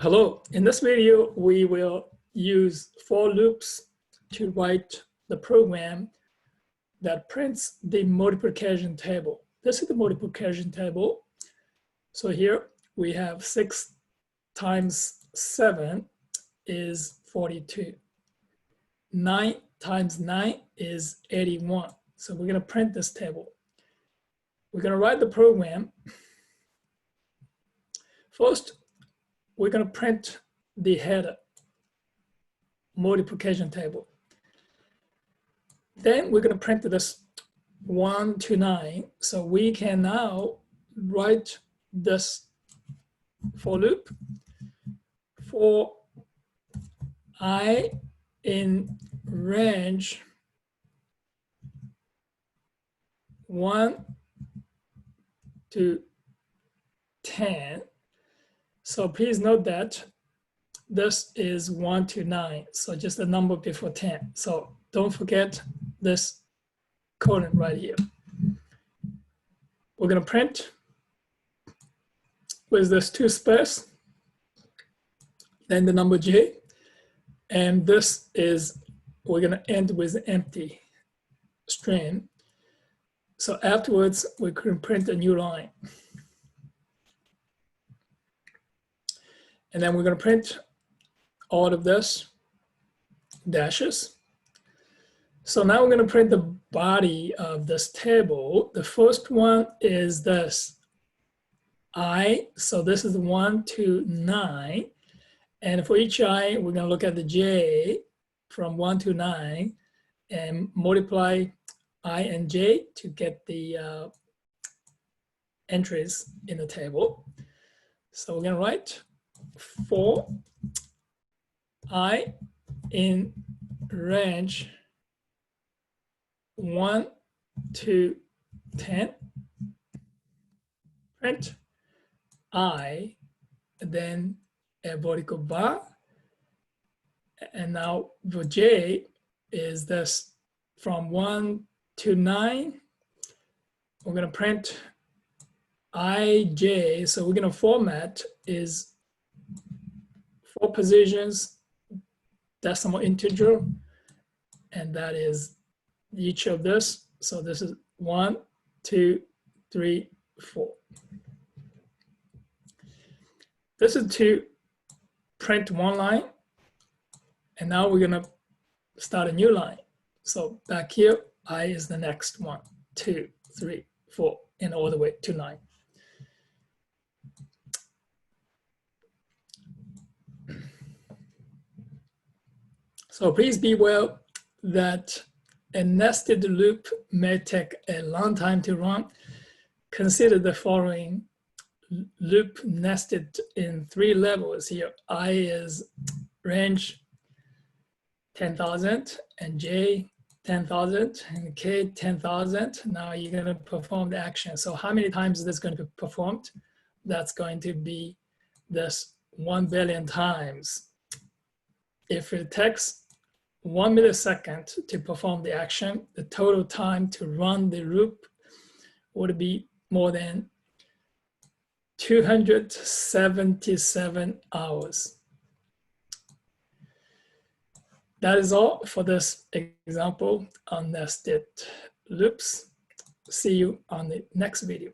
Hello, in this video, we will use for loops to write the program that prints the multiplication table. This is the multiplication table. So here we have 6 times 7 is 42. 9 times 9 is 81. So we're gonna print this table. We're gonna write the program. First, we're going to print the header multiplication table. Then we're going to print this 1 to 9. So we can now write this for loop for I in range 1 to 10. So please note that this is 1 to 9, so just a number before 10. So don't forget this colon right here. We're going to print with this 2 space, then the number j, and this is, we're going to end with empty string. So afterwards, we can print a new line. And then we're going to print all of this dashes. So now we're going to print the body of this table. The first one is this I. So this is 1 to 9. And for each I, we're going to look at the j from 1 to 9 and multiply I and j to get the entries in the table. So we're going to write for I in range 1 to 10, print I, then a vertical bar, and now for j is this from 1 to 9. We're going to print ij, so we're going to format is 4 positions, decimal integer, and that is each of this. So this is 1, 2, 3, 4. This is to print one line, and now we're going to start a new line. So back here, I is the next 1, 2, 3, 4, and all the way to 9. So please be aware that a nested loop may take a long time to run. Consider the following loop nested in 3 levels here. I is range 10,000 and j 10,000 and k 10,000. Now you're going to perform the action. So how many times is this going to be performed? That's going to be this 1 billion times. If it takes 1 millisecond to perform the action, the total time to run the loop would be more than 277 hours. That is all for this example on nested loops. See you on the next video.